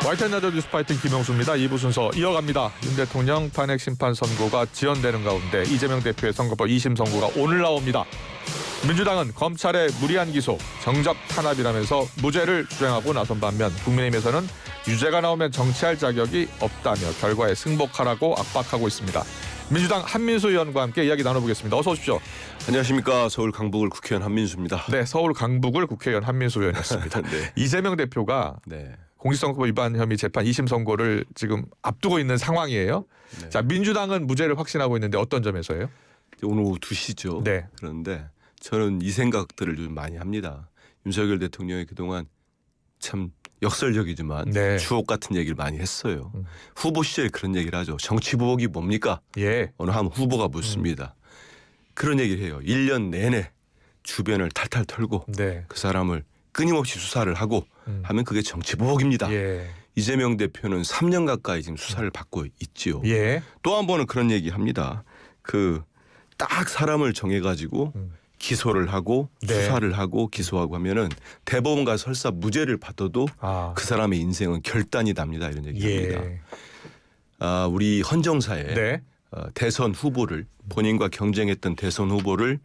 YTN 뉴스파이팅 김영수입니다. 2부 순서 이어갑니다. 윤 대통령 탄핵 심판 선고가 지연되는 가운데 이재명 대표의 선거법 2심 선고가 오늘 나옵니다. 민주당은 검찰의 무리한 기소, 정적 탄압이라면서 무죄를 주장하고 나선 반면 국민의힘에서는 유죄가 나오면 정치할 자격이 없다며 결과에 승복하라고 압박하고 있습니다. 민주당 한민수 의원과 함께 이야기 나눠보겠습니다. 어서 오십시오. 안녕하십니까. 서울 강북을 국회의원 한민수입니다. 네, 서울 강북을 국회의원 한민수 의원이었습니다. 네. 이재명 대표가 공직선거법 위반 혐의 재판 2심 선고를 지금 앞두고 있는 상황이에요. 네. 자, 민주당은 무죄를 확신하고 있는데 어떤 점에서요? 오늘 오후 2시죠. 네. 그런데 저는 이 생각들을 좀 많이 합니다. 윤석열 대통령이 그동안 참 역설적이지만 네. 추억 같은 얘기를 많이 했어요. 후보 시절에 그런 얘기를 하죠. 정치 보복이 뭡니까? 예. 어느 한 후보가 묻습니다. 그런 얘기를 해요. 1년 내내 주변을 탈탈 털고 네. 그 사람을 끊임없이 수사를 하고 하면 그게 정치 보복입니다. 예. 이재명 대표는 3년 가까이 지금 수사를 받고 있지요. 예. 또 한 번은 그런 얘기 합니다. 그 딱 사람을 정해가지고 기소를 하고 네. 수사를 하고 기소하고 하면은 대법원 가서 설사 무죄를 받아도 그 사람의 인생은 결단이 납니다. 이런 얘기합니다. 예. 우리 헌정사에 네. 대선 후보를 본인과 경쟁했던 대선 후보를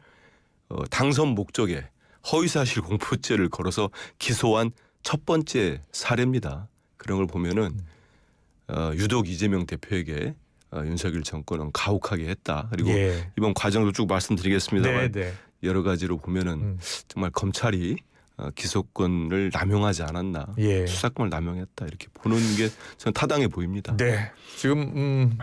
당선 목적에 허위사실 공표죄를 걸어서 기소한 첫 번째 사례입니다. 그런 걸 보면은 유독 이재명 대표에게 윤석열 정권은 가혹하게 했다. 그리고 예. 이번 과정도 쭉 말씀드리겠습니다만 네. 여러 가지로 보면은 정말 검찰이 기소권을 남용하지 않았나, 예. 수사권을 남용했다 이렇게 보는 게 저는 타당해 보입니다. 네. 지금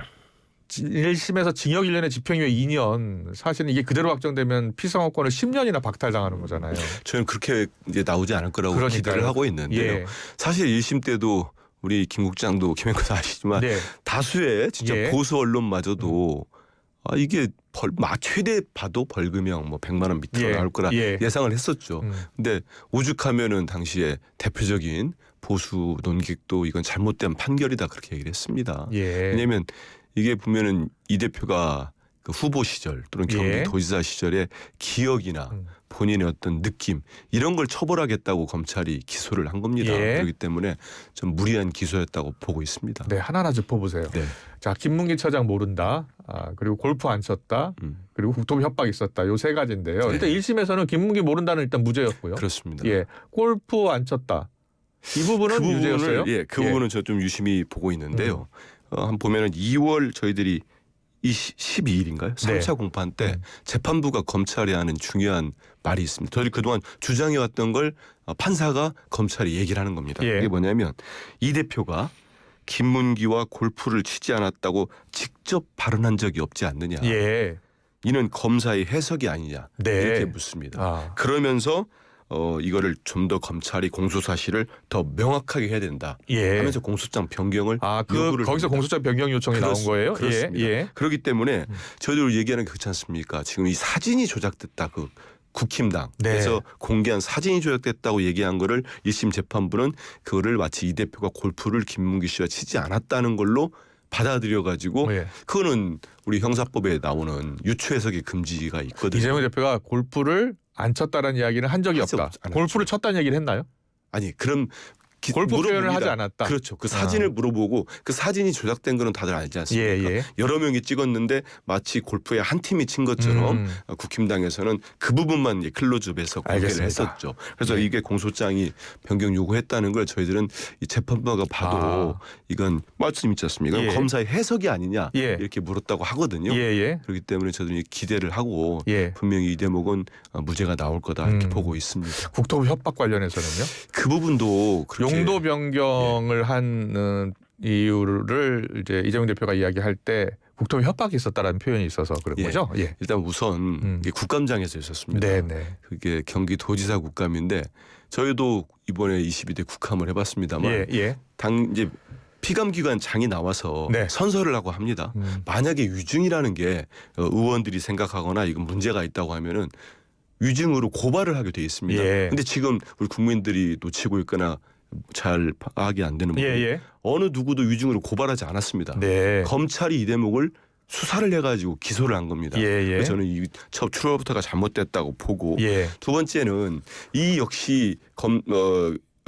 1심에서 징역 1년에 집행유예 2년. 사실은 이게 그대로 확정되면 피선거권을 10년이나 박탈당하는 거잖아요. 저는 그렇게 이제 나오지 않을 거라고 그러니까요. 기대를 하고 있는데요. 예. 사실 1심 때도 우리 김 국장도 김행커도 아시지만 네. 다수의 진짜 예. 보수 언론마저도 이게 최대 봐도 벌금형 100만 원 밑으로 예. 나올 거라 예. 예상을 했었죠. 근데 오죽하면은 당시에 대표적인 보수 논객도 이건 잘못된 판결이다 그렇게 얘기를 했습니다. 예. 왜냐하면 이게 보면은 이 대표가 그 후보 시절 또는 예. 경기도지사 시절의 기억이나 본인의 어떤 느낌 이런 걸 처벌하겠다고 검찰이 기소를 한 겁니다. 예. 그렇기 때문에 좀 무리한 기소였다고 보고 있습니다. 네, 하나하나 짚어보세요. 네. 자, 김문기 처장 모른다. 그리고 골프 안 쳤다. 그리고 국토부 협박 있었다. 요 세 가지인데요. 네. 일단 1심에서는 김문기 모른다는 일단 무죄였고요. 그렇습니다. 예, 골프 안 쳤다. 이 부분은 유죄였어요? 그 부분은 저 좀 유심히 보고 있는데요. 한 보면은 2월 저희들이 12일인가요? 3차 공판 때 재판부가 검찰이 하는 중요한 말이 있습니다. 저희 그동안 주장해왔던 걸 판사가 검찰이 얘기를 하는 겁니다. 예. 이게 뭐냐면 이 대표가 김문기와 골프를 치지 않았다고 직접 발언한 적이 없지 않느냐. 예. 이는 검사의 해석이 아니냐. 네. 이렇게 묻습니다. 그러면서 이거를 좀 더 검찰이 공소 사실을 더 명확하게 해야 된다. 예. 하면서 공소장 변경을 요구를 거기서 합니다. 공소장 변경 요청이 나온 거예요? 그렇습니다. 예. 그렇기 때문에 저희들 얘기하는 게 그렇지 않습니까? 지금 이 사진이 조작됐다. 그 국힘당 그래서 공개한 사진이 조작됐다고 얘기한 거를 1심 재판부는 그거를 마치 이 대표가 골프를 김문기 씨와 치지 않았다는 걸로 받아들여 가지고 그거는 우리 형사법에 나오는 유추 해석의 금지가 있거든요. 이재명 대표가 골프를 안 쳤다는 이야기는 한 적이 없다. 골프를 쳤다는 얘기를 했나요? 아니 그럼 골프 표현을 하지 않았다. 그렇죠. 그 사진을 물어보고 그 사진이 조작된 거는 다들 알지 않습니까? 여러 명이 찍었는데 마치 골프의 한 팀이 친 것처럼 국힘당에서는 그 부분만 클로즈업해서 공개를 했었죠. 그래서 이게 공소장이 변경 요구했다는 걸 저희들은 이 재판부가 봐도 이건 말씀 있지 않습니까? 검사의 해석이 아니냐 이렇게 물었다고 하거든요. 그렇기 때문에 저희들이 기대를 하고 분명히 이 대목은 무죄가 나올 거다 이렇게 보고 있습니다. 국토부 협박 관련해서는요? 그 부분도 용도 변경을 한 이유를 이제 이재명 대표가 이야기할 때 국토부 협박이 있었다라는 표현이 있어서 그런 거죠. 일단 우선 이게 국감장에서 있었습니다. 그게 경기도지사 국감인데 저희도 이번에 22대 국감을 해봤습니다만 당 이제 피감기관 장이 나와서 선서를 하고 합니다. 만약에 위증이라는 게 의원들이 생각하거나 이건 문제가 있다고 하면은 위증으로 고발을 하게 돼 있습니다. 근데 지금 우리 국민들이 놓치고 있거나 잘 파악이 안 되는 부분 어느 누구도 위증으로 고발하지 않았습니다. 검찰이 이 대목을 수사를 해가지고 기소를 한 겁니다. 그래서 저는 이 첫 출발부터가 잘못됐다고 보고 두 번째는 이 역시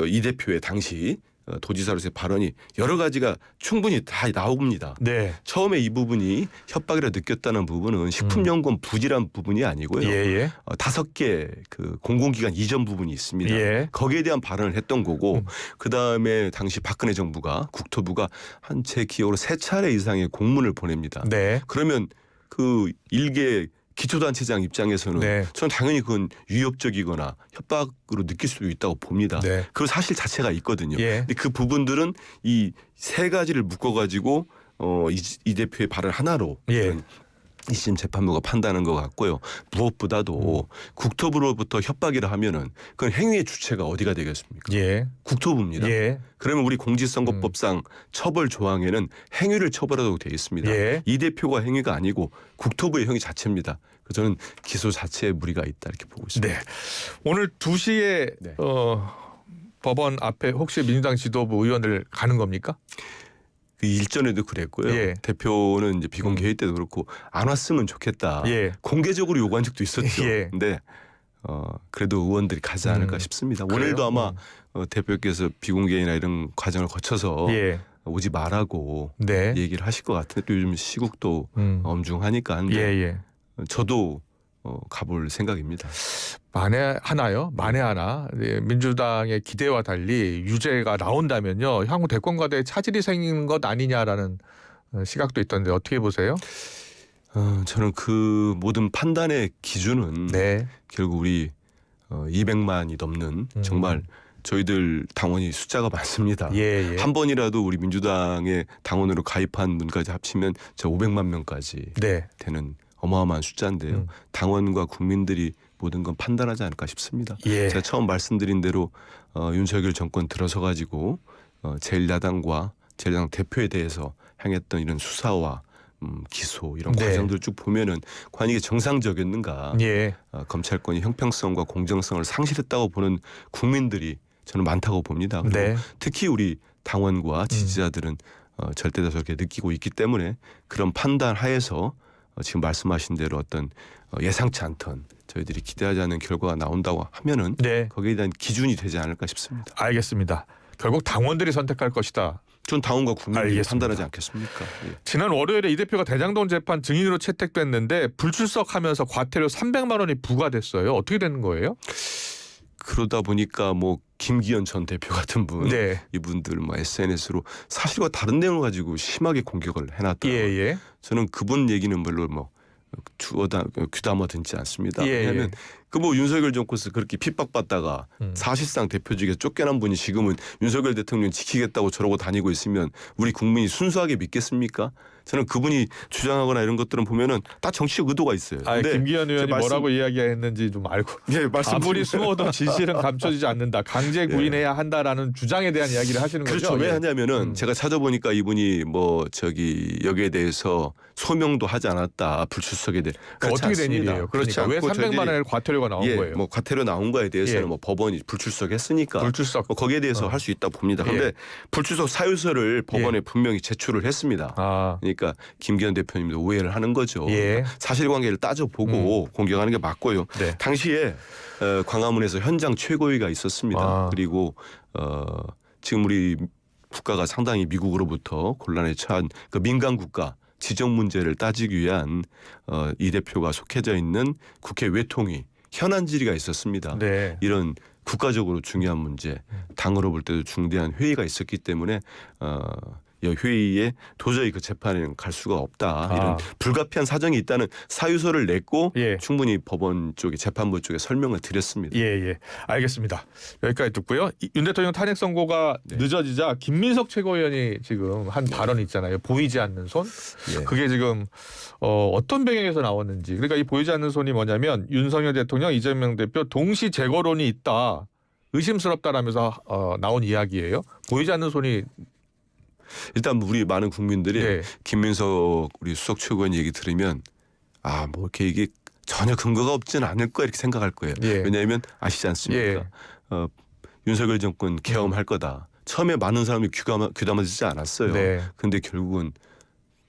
이 대표의 당시 도지사로서의 발언이 여러 가지가 충분히 다 나옵니다. 네. 처음에 이 부분이 협박이라 느꼈다는 부분은 식품연구원 부지란 부분이 아니고요. 5개 그 공공기관 이전 부분이 있습니다. 거기에 대한 발언을 했던 거고 그다음에 당시 박근혜 정부가 국토부가 한 제 기억으로 3차례 이상의 공문을 보냅니다. 그러면 그 일개 기초단체장 입장에서는 저는 당연히 그건 위협적이거나 협박으로 느낄 수도 있다고 봅니다. 그 사실 자체가 있거든요. 근데 그 부분들은 이 3가지를 묶어가지고 이 대표의 발언 하나로 2심 재판부가 판단한 것 같고요. 무엇보다도 국토부로부터 협박이라 하면은 그건 행위의 주체가 어디가 되겠습니까? 국토부입니다. 그러면 우리 공직선거법상 처벌 조항에는 행위를 처벌하도록 되어 있습니다. 이 대표가 행위가 아니고 국토부의 행위 자체입니다. 저는 기소 자체에 무리가 있다 이렇게 보고 있습니다. 오늘 2시에 법원 앞에 혹시 민주당 지도부 의원들 가는 겁니까? 그 일전에도 그랬고요. 대표는 이제 비공개 회의 때도 그렇고 안 왔으면 좋겠다. 공개적으로 요구한 적도 있었죠. 근데 그래도 의원들이 가지 않을까 싶습니다. 오늘도 아마 대표께서 비공개나 이런 과정을 거쳐서 오지 말라고 얘기를 하실 것 같은데 또 요즘 시국도 엄중하니까 한데 저도 가볼 생각입니다. 만에 하나요? 만에 하나 민주당의 기대와 달리 유죄가 나온다면요. 향후 대권과대에 차질이 생기는 것 아니냐라는 시각도 있던데 어떻게 보세요? 저는 그 모든 판단의 기준은 결국 우리 200만이 넘는 정말 저희들 당원이 숫자가 많습니다. 한 번이라도 우리 민주당의 당원으로 가입한 분까지 합치면 저 500만 명까지 되는 어마어마한 숫자인데요. 당원과 국민들이 모든 건 판단하지 않을까 싶습니다. 제가 처음 말씀드린 대로 윤석열 정권 들어서 가지고 제1야당과 제1야당 대표에 대해서 행했던 이런 수사와 기소 이런 과정들 쭉 보면은 과연 이게 정상적이었는가 검찰권이 형평성과 공정성을 상실했다고 보는 국민들이 저는 많다고 봅니다. 그리고 특히 우리 당원과 지지자들은 절대 다 저렇게 느끼고 있기 때문에 그런 판단 하에서 지금 말씀하신 대로 어떤 예상치 않던 저희들이 기대하지 않는 결과가 나온다고 하면은 거기에 대한 기준이 되지 않을까 싶습니다. 알겠습니다. 결국 당원들이 선택할 것이다. 전 당원과 국민들이 판단하지 않겠습니까? 지난 월요일에 이 대표가 대장동 재판 증인으로 채택됐는데 불출석하면서 과태료 300만 원이 부과됐어요. 어떻게 되는 거예요? 그러다 보니까 뭐 김기현 전 대표 같은 분 이분들 뭐 SNS로 사실과 다른 내용을 가지고 심하게 공격을 해놨더라고요. 저는 그분 얘기는 별로 뭐 귀담아 듣지 않습니다. 왜냐하면 그 뭐 윤석열 정권에서 그렇게 핍박받다가 사실상 대표직에서 쫓겨난 분이 지금은 윤석열 대통령 지키겠다고 저러고 다니고 있으면 우리 국민이 순수하게 믿겠습니까? 저는 그분이 주장하거나 이런 것들은 보면은 다 정치적 의도가 있어요. 근데 김기현 의원이 뭐라고 이야기했는지 좀 알고. 아무리 숨어도 진실은 감춰지지 않는다. 강제 구인해야 한다라는 주장에 대한 이야기를 하시는 거죠. 그렇죠. 왜 하냐면은 제가 찾아보니까 이분이 뭐 여기에 대해서 소명도 하지 않았다. 불출석에 대해. 어떻게 된 일이에요? 그러니까 왜 300만 원의 과태료가 나온 거예요? 뭐 과태료 나온 거에 대해서는 뭐 법원이 불출석했으니까 뭐 거기에 대해서 할 수 있다고 봅니다. 그런데 불출석 사유서를 법원에 분명히 제출을 했습니다. 그러니까 김기현 대표님도 오해를 하는 거죠. 사실관계를 따져보고 공격하는 게 맞고요. 당시에 광화문에서 현장 최고위가 있었습니다. 그리고 지금 우리 국가가 상당히 미국으로부터 곤란에 처한 그 민간 국가 지정 문제를 따지기 위한 이 대표가 속해져 있는 국회 외통위 현안 질의가 있었습니다. 이런 국가적으로 중요한 문제, 당으로 볼 때도 중대한 회의가 있었기 때문에 이 회의에 도저히 그 재판에는 갈 수가 없다. 이런 불가피한 사정이 있다는 사유서를 냈고 충분히 법원 쪽에 재판부 쪽에 설명을 드렸습니다. 알겠습니다. 여기까지 듣고요. 윤 대통령 탄핵 선고가 늦어지자 김민석 최고위원이 지금 한 발언 있잖아요. 보이지 않는 손. 그게 지금 어떤 배경에서 나왔는지. 그러니까 이 보이지 않는 손이 뭐냐면 윤석열 대통령, 이재명 대표 동시 재거론이 있다. 의심스럽다라면서 나온 이야기예요. 보이지 않는 손이 일단 우리 많은 국민들이 김민석 우리 수석 최고위원 얘기 들으면 뭐 이렇게 이게 전혀 근거가 없지는 않을 거야 이렇게 생각할 거예요. 왜냐하면 아시지 않습니까? 윤석열 정권 계엄할 거다. 처음에 많은 사람이 귀담아지지 않았어요. 그런데 결국은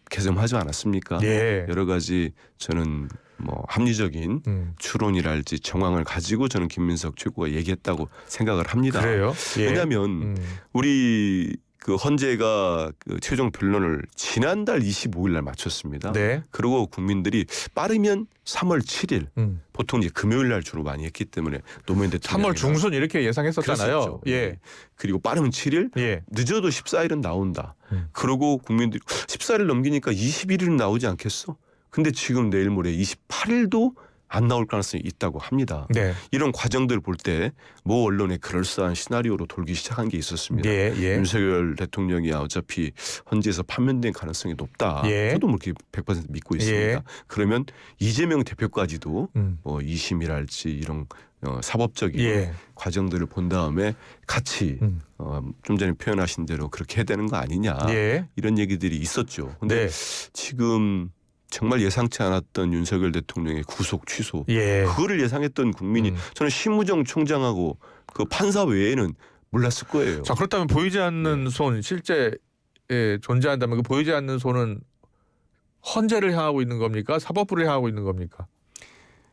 개엄하지 않았습니까? 여러 가지 저는 뭐 합리적인 추론이랄지 정황을 가지고 저는 김민석 최고가 얘기했다고 생각을 합니다. 그래요? 예. 왜냐하면 우리 그 헌재가 그 최종 변론을 지난달 25일 날 마쳤습니다. 네. 그리고 국민들이 빠르면 3월 7일 보통 이제 금요일 날 주로 많이 했기 때문에 노무현 대통령 3월 중순 이렇게 예상했었잖아요. 그랬었죠. 예. 그리고 빠르면 7일, 예. 늦어도 14일은 나온다. 그리고 국민들이 14일 넘기니까 21일은 나오지 않겠어? 근데 지금 내일 모레 28일도 안 나올 가능성이 있다고 합니다. 네. 이런 과정들을 볼 때 모 언론에 그럴싸한 시나리오로 돌기 시작한 게 있었습니다. 예, 예. 윤석열 대통령이 어차피 헌재에서 판면된 가능성이 높다. 예. 저도 뭐 이렇게 100% 믿고 있습니다. 예. 그러면 이재명 대표까지도 뭐 2심이랄지 이런 사법적인 예. 과정들을 본 다음에 같이 좀 전에 표현하신 대로 그렇게 해야 되는 거 아니냐. 예. 이런 얘기들이 있었죠. 근데 네. 지금 정말 예상치 않았던 윤석열 대통령의 구속 취소. 예. 그거를 예상했던 국민이 저는 심우정 총장하고 그 판사 외에는 몰랐을 거예요. 자, 그렇다면 보이지 않는 손 실제 존재한다면 그 보이지 않는 손은 헌재를 향하고 있는 겁니까? 사법부를 향하고 있는 겁니까?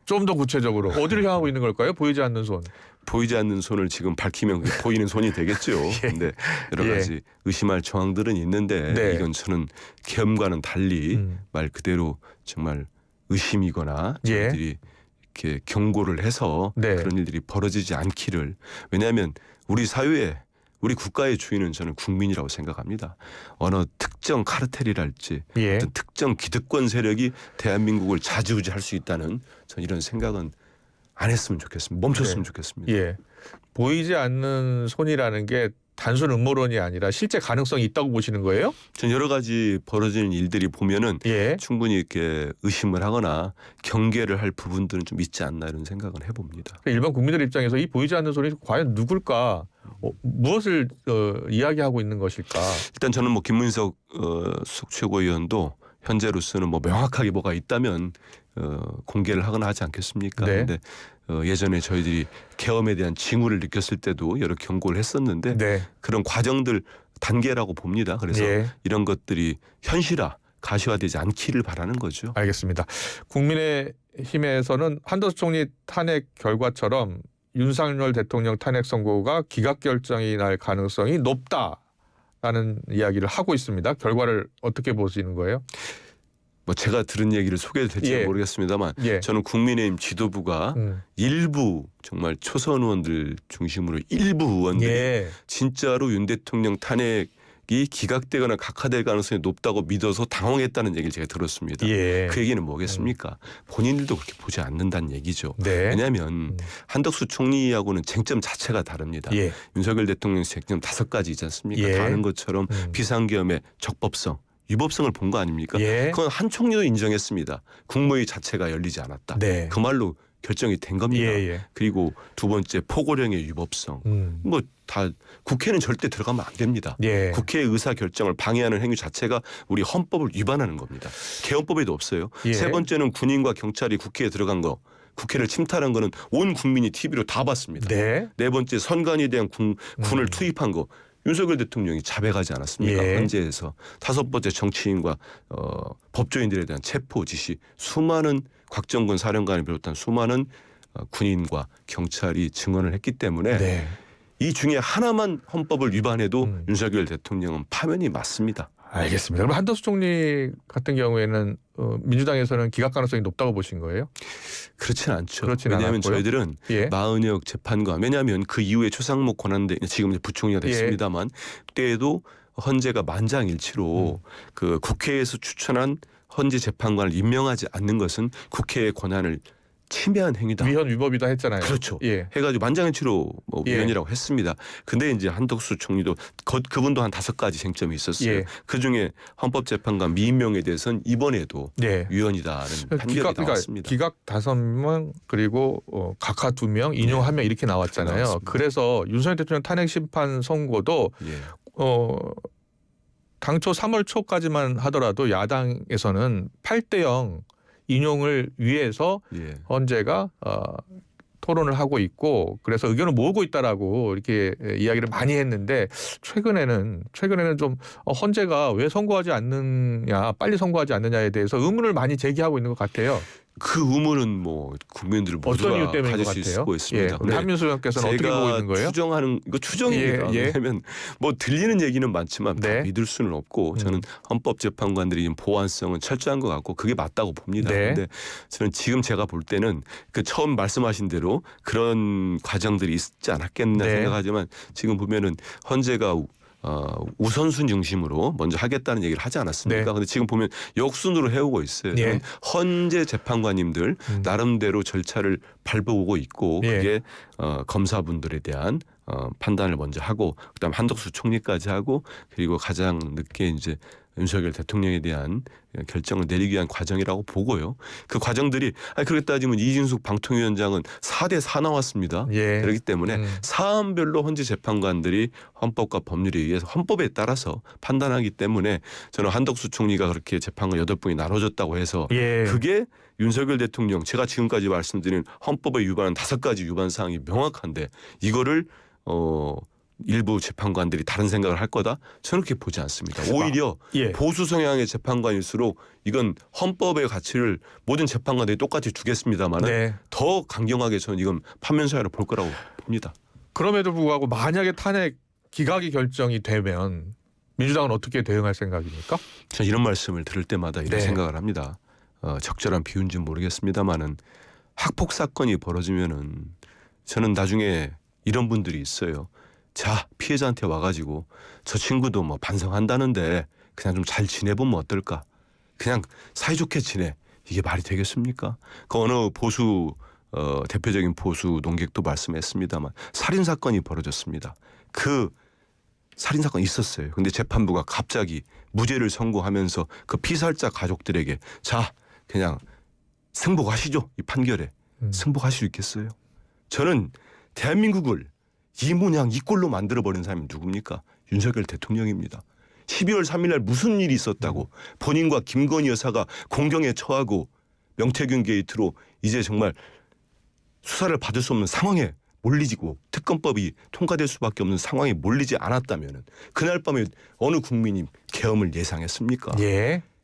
좀 더 구체적으로 어디를 향하고 있는 걸까요? 보이지 않는 손. 보이지 않는 손을 지금 밝히면 그게 보이는 손이 되겠죠. 근데 여러 가지 의심할 정황들은 있는데 네. 이건 저는 계엄과는 달리 말 그대로 정말 의심이거나 저희들이 이렇게 경고를 해서 그런 일들이 벌어지지 않기를. 왜냐하면 우리 사회에 우리 국가의 주인은 저는 국민이라고 생각합니다. 어느 특정 카르텔이랄지 어떤 특정 기득권 세력이 대한민국을 좌지우지할 수 있다는 저는 이런 생각은 안 했으면 좋겠습니다. 멈췄으면 좋겠습니다. 예. 보이지 않는 손이라는 게 단순 음모론이 아니라 실제 가능성이 있다고 보시는 거예요? 전 여러 가지 벌어지는 일들이 보면은 충분히 이렇게 의심을 하거나 경계를 할 부분들은 좀 있지 않나 이런 생각은 해봅니다. 일반 국민들 입장에서 이 보이지 않는 손이 과연 누굴까? 무엇을 이야기하고 있는 것일까? 일단 저는 뭐 김문석 수석 최고위원도 현재로서는 뭐 명확하게 뭐가 있다면 공개를 하거나 하지 않겠습니까? 그런데 예전에 저희들이 계엄에 대한 징후를 느꼈을 때도 여러 경고를 했었는데 그런 과정들 단계라고 봅니다. 그래서 이런 것들이 현실화, 가시화되지 않기를 바라는 거죠. 알겠습니다. 국민의힘에서는 한덕수 총리 탄핵 결과처럼 윤석열 대통령 탄핵 선고가 기각 결정이 날 가능성이 높다라는 이야기를 하고 있습니다. 결과를 어떻게 보시는 거예요? 뭐 제가 들은 얘기를 소개도 될지 모르겠습니다만 저는 국민의힘 지도부가 일부 정말 초선 의원들 중심으로 일부 의원들이 진짜로 윤 대통령 탄핵이 기각되거나 각하될 가능성이 높다고 믿어서 당황했다는 얘기를 제가 들었습니다. 그 얘기는 뭐겠습니까? 본인들도 그렇게 보지 않는다는 얘기죠. 왜냐하면 한덕수 총리하고는 쟁점 자체가 다릅니다. 윤석열 대통령 쟁점 5가지이지 않습니까? 다 아는 것처럼 비상계엄의 적법성. 위법성을 본 거 아닙니까? 그건 한 총리도 인정했습니다. 국무회의 자체가 열리지 않았다. 그 말로 결정이 된 겁니다. 그리고 두 번째 포고령의 위법성. 뭐 다 국회는 절대 들어가면 안 됩니다. 국회의 의사 결정을 방해하는 행위 자체가 우리 헌법을 위반하는 겁니다. 개헌법에도 없어요. 세 번째는 군인과 경찰이 국회에 들어간 거. 국회를 침탈한 거는 온 국민이 TV로 다 봤습니다. 네 번째 선관위에 대한 군을 투입한 거. 윤석열 대통령이 자백하지 않았습니까? 헌재에서. 5번째 정치인과 법조인들에 대한 체포 지시. 수많은 곽정근 사령관을 비롯한 수많은 군인과 경찰이 증언을 했기 때문에 이 중에 하나만 헌법을 위반해도 윤석열 대통령은 파면이 맞습니다. 알겠습니다. 그럼 한덕수 총리 같은 경우에는 민주당에서는 기각 가능성이 높다고 보신 거예요? 그렇지는 않죠. 왜냐하면 저희들은 마은혁 재판관, 왜냐하면 그 이후에 최상목 권한대 지금 이제 부총리가 됐습니다만 그때에도 헌재가 만장일치로 그 국회에서 추천한 헌재 재판관을 임명하지 않는 것은 국회의 권한을 침해한 행위다. 위헌 위법이다 했잖아요. 그렇죠. 해가지고 만장일치로 뭐 위헌이라고 했습니다. 근데 이제 한덕수 총리도 그분도 한 5가지 쟁점이 있었어요. 그 중에 헌법재판관 미임명에 대해서는 이번에도 위헌이다는 판결이 나왔습니다. 기각 5명 그리고 각하 2명, 인용 1명 이렇게 나왔잖아요. 나왔습니다. 그래서 윤석열 대통령 탄핵 심판 선고도 당초 3월 초까지만 하더라도 야당에서는 8대0 인용을 위해서 헌재가 토론을 하고 있고 그래서 의견을 모으고 있다라고 이렇게 이야기를 많이 했는데 최근에는 좀 헌재가 왜 선고하지 않느냐, 빨리 선고하지 않느냐에 대해서 의문을 많이 제기하고 있는 것 같아요. 그 의무는 뭐 국민들 모두가 가질 수 있고 있습니다. 우리 한민수 의원께서는 어떻게 보고 있는 거예요? 추정하는 이거 추정입니다. 왜냐하면 뭐 들리는 얘기는 많지만 다 믿을 수는 없고 저는 헌법재판관들이 보완성은 철저한 것 같고 그게 맞다고 봅니다. 그런데 저는 지금 제가 볼 때는 그 처음 말씀하신 대로 그런 과정들이 있지 않았겠나 생각하지만 지금 보면은 헌재가 우선순 중심으로 먼저 하겠다는 얘기를 하지 않았습니까? 그런데 지금 보면 역순으로 해오고 있어요. 헌재 재판관님들 나름대로 절차를 밟아오고 있고 그게 검사분들에 대한 판단을 먼저 하고 그다음 한덕수 총리까지 하고 그리고 가장 늦게 이제 윤석열 대통령에 대한 결정을 내리기 위한 과정이라고 보고요. 그 과정들이 그렇게 따지면 이진숙 방통위원장은 4대4 나왔습니다. 그렇기 때문에 사안별로 헌재 재판관들이 헌법과 법률에 의해서 헌법에 따라서 판단하기 때문에 저는 한덕수 총리가 그렇게 재판관 8분이 나눠졌다고 해서 그게 윤석열 대통령 제가 지금까지 말씀드린 헌법에 위반한 5가지 위반 사항이 명확한데 이거를 일부 재판관들이 다른 생각을 할 거다? 저는 그렇게 보지 않습니다. 오히려 보수 성향의 재판관일수록 이건 헌법의 가치를 모든 재판관들이 똑같이 두겠습니다만 더 강경하게 저는 이건 판면사회로 볼 거라고 봅니다. 그럼에도 불구하고 만약에 탄핵 기각이 결정이 되면 민주당은 어떻게 대응할 생각입니까? 저는 이런 말씀을 들을 때마다 이런 생각을 합니다. 적절한 비유인지는 모르겠습니다만은 학폭 사건이 벌어지면은 저는 나중에 이런 분들이 있어요. 자, 피해자한테 와가지고 저 친구도 뭐 반성한다는데 그냥 좀 잘 지내보면 어떨까? 그냥 사이좋게 지내. 이게 말이 되겠습니까? 그 어느 보수 대표적인 보수 농객도 말씀했습니다만 살인 사건이 벌어졌습니다. 그 살인 사건이 있었어요. 근데 재판부가 갑자기 무죄를 선고하면서 그 피살자 가족들에게 자, 그냥 승복하시죠. 이 판결에 승복하실 수 있겠어요? 저는 대한민국을 이 모양 이 꼴로 만들어버린 사람이 누굽니까? 윤석열 대통령입니다. 12월 3일 날 무슨 일이 있었다고 본인과 김건희 여사가 공경에 처하고 명태균 게이트로 이제 정말 수사를 받을 수 없는 상황에 몰리지고 특검법이 통과될 수밖에 없는 상황에 몰리지 않았다면 그날 밤에 어느 국민이 계엄을 예상했습니까?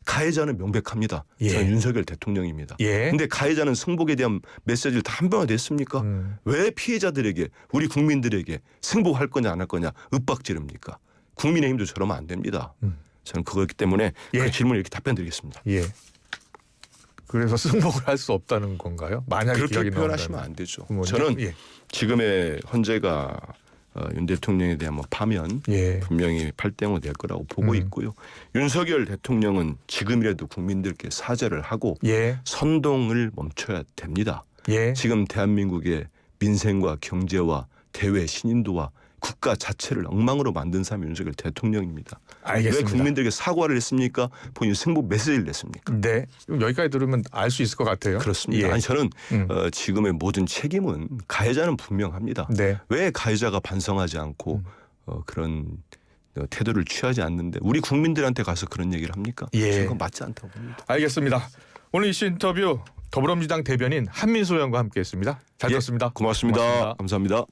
가해자는 명백합니다. 저는 윤석열 대통령입니다. 그런데 가해자는 승복에 대한 메시지를 다 한번화됐습니까? 왜 피해자들에게 우리 국민들에게 승복할 거냐 안 할 거냐 윽박지릅니까? 국민의힘도 저러면 안 됩니다. 저는 그거기 때문에 그 질문에 이렇게 답변드리겠습니다. 그래서 승복을 할 수 없다는 건가요? 만약에 그렇게 표현하시면 안 되죠. 저는 지금의 헌재가 윤 대통령에 대한 파면 분명히 8대0로 낼 거라고 보고 있고요. 윤석열 대통령은 지금이라도 국민들께 사죄를 하고 선동을 멈춰야 됩니다. 지금 대한민국의 민생과 경제와 대외 신인도와 국가 자체를 엉망으로 만든 사람이 윤석열 대통령입니다. 알겠습니다. 왜 국민들에게 사과를 했습니까? 본인 승복 메시지를 냈습니까? 그럼 여기까지 들으면 알 수 있을 것 같아요. 그렇습니다. 아니 저는 지금의 모든 책임은 가해자는 분명합니다. 왜 가해자가 반성하지 않고 그런 태도를 취하지 않는데 우리 국민들한테 가서 그런 얘기를 합니까? 저는 그건 맞지 않다고 봅니다. 알겠습니다. 오늘 이슈 인터뷰 더불어민주당 대변인 한민수 의원과 함께했습니다. 잘 들었습니다. 고맙습니다. 감사합니다.